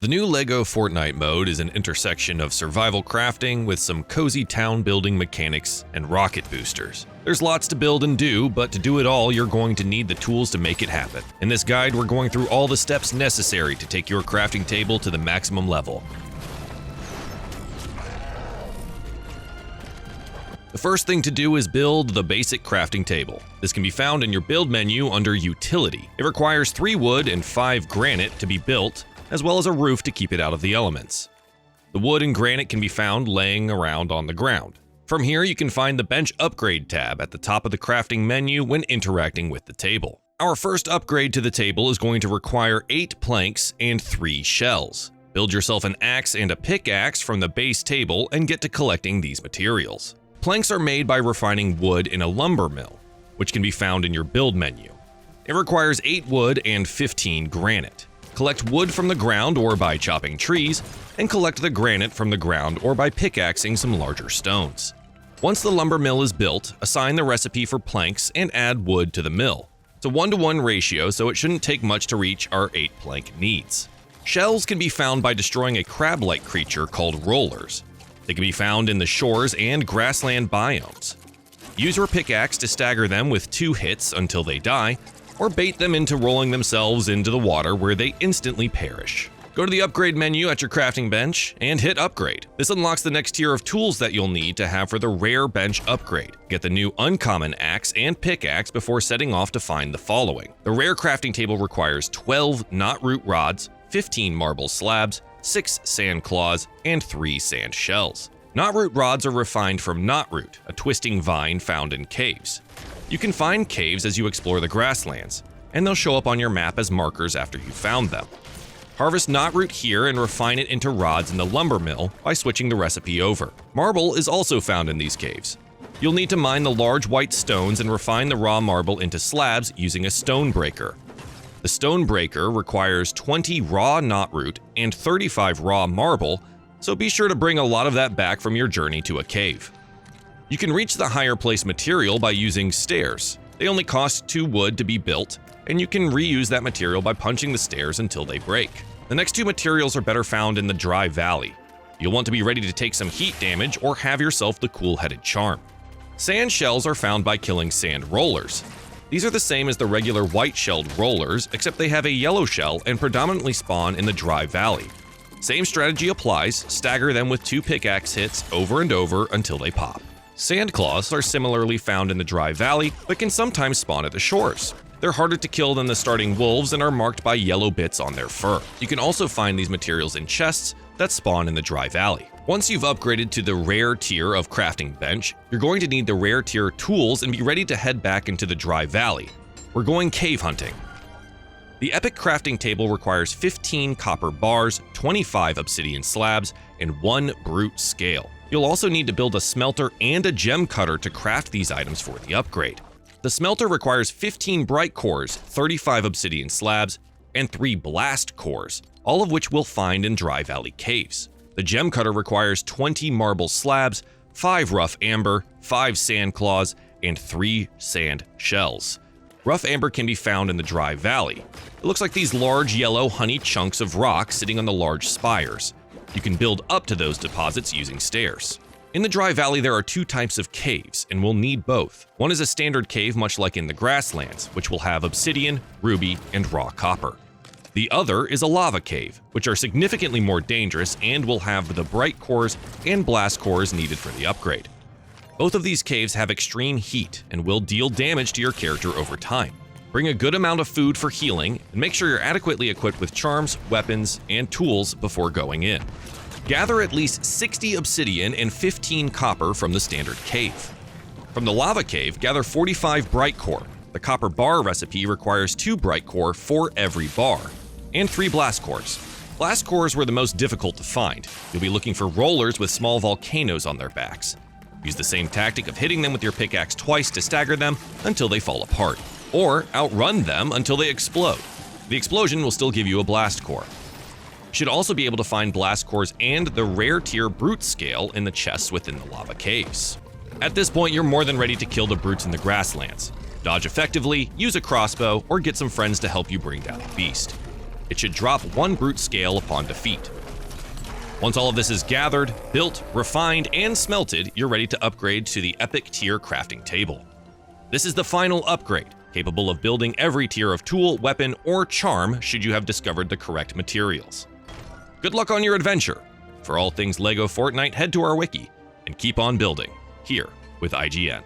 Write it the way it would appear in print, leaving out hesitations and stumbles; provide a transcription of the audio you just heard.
new LEGO Fortnite mode is an intersection of survival crafting with some cozy town building mechanics and rocket boosters. There's lots to build and do, but to do it all, you're going to need the tools to make it happen. In this guide, we're going through all the steps necessary to take your crafting table to the maximum level. The first thing to do is build the basic crafting table. This can be found in your build menu under Utility. It requires 3 wood and 5 granite to be built, as well as a roof to keep it out of the elements. The wood and granite can be found laying around on the ground. From here, you can find the Bench Upgrade tab at the top of the crafting menu when interacting with the table. Our first upgrade to the table is going to require 8 planks and 3 shells. Build yourself an axe and a pickaxe from the base table and get to collecting these materials. Planks are made by refining wood in a lumber mill, which can be found in your build menu. It requires 8 wood and 15 granite. Collect wood from the ground or by chopping trees, and collect the granite from the ground or by pickaxing some larger stones. Once the lumber mill is built, assign the recipe for planks and add wood to the mill. It's a 1-to-1 ratio, so it shouldn't take much to reach our 8 plank needs. Shells can be found by destroying a crab-like creature called rollers. They can be found in the shores and grassland biomes. Use your pickaxe to stagger them with 2 hits until they die, or bait them into rolling themselves into the water where they instantly perish. Go to the upgrade menu at your crafting bench and hit upgrade. This unlocks the next tier of tools that you'll need to have for the rare bench upgrade. Get the new uncommon axe and pickaxe before setting off to find the following. The rare crafting table requires 12 knotroot rods, 15 marble slabs, 6 sand claws, and 3 sand shells. Knotroot rods are refined from knotroot, a twisting vine found in caves. You can find caves as you explore the grasslands, and they'll show up on your map as markers after you've found them. Harvest knotroot here and refine it into rods in the lumber mill by switching the recipe over. Marble is also found in these caves. You'll need to mine the large white stones and refine the raw marble into slabs using a stone breaker. The stone breaker requires 20 raw knotroot and 35 raw marble, so be sure to bring a lot of that back from your journey to a cave. You can reach the higher place material by using stairs. They only cost 2 wood to be built, and you can reuse that material by punching the stairs until they break. The next 2 materials are better found in the dry valley. You'll want to be ready to take some heat damage or have yourself the cool-headed charm. Sand shells are found by killing sand rollers. These are the same as the regular white-shelled rollers, except they have a yellow shell and predominantly spawn in the dry valley. Same strategy applies, stagger them with 2 pickaxe hits over and over until they pop. Sand claws are similarly found in the dry valley, but can sometimes spawn at the shores. They're harder to kill than the starting wolves and are marked by yellow bits on their fur. You can also find these materials in chests that spawn in the dry valley. Once you've upgraded to the rare tier of crafting bench, you're going to need the rare tier tools and be ready to head back into the dry valley. We're going cave hunting. The epic crafting table requires 15 copper bars, 25 obsidian slabs, and 1 brute scale. You'll also need to build a smelter and a gem cutter to craft these items for the upgrade. The smelter requires 15 bright cores, 35 obsidian slabs, and 3 blast cores, all of which we'll find in dry valley caves. The gem cutter requires 20 marble slabs, 5 rough amber, 5 sand claws, and 3 sand shells. Rough amber can be found in the dry valley. It looks like these large yellow honey chunks of rock sitting on the large spires. You can build up to those deposits using stairs. In the dry valley, there are 2 types of caves, and we'll need both. One is a standard cave much like in the grasslands, which will have obsidian, ruby, and raw copper. The other is a lava cave, which are significantly more dangerous and will have the bright cores and blast cores needed for the upgrade. Both of these caves have extreme heat and will deal damage to your character over time. Bring a good amount of food for healing, and make sure you're adequately equipped with charms, weapons, and tools before going in. Gather at least 60 obsidian and 15 copper from the standard cave. From the lava cave, gather 45 bright core. The copper bar recipe requires 2 bright core for every bar, and 3 blast cores. Blast cores were the most difficult to find. You'll be looking for rollers with small volcanoes on their backs. Use the same tactic of hitting them with your pickaxe twice to stagger them until they fall apart, or outrun them until they explode. The explosion will still give you a blast core. You should also be able to find blast cores and the rare tier brute scale in the chests within the lava caves. At this point, you're more than ready to kill the brutes in the grasslands. Dodge effectively, use a crossbow, or get some friends to help you bring down the beast. It should drop 1 brute scale upon defeat. Once all of this is gathered, built, refined, and smelted, you're ready to upgrade to the Epic Tier crafting table. This is the final upgrade, capable of building every tier of tool, weapon, or charm should you have discovered the correct materials. Good luck on your adventure! For all things LEGO Fortnite, head to our wiki, and keep on building, here with IGN.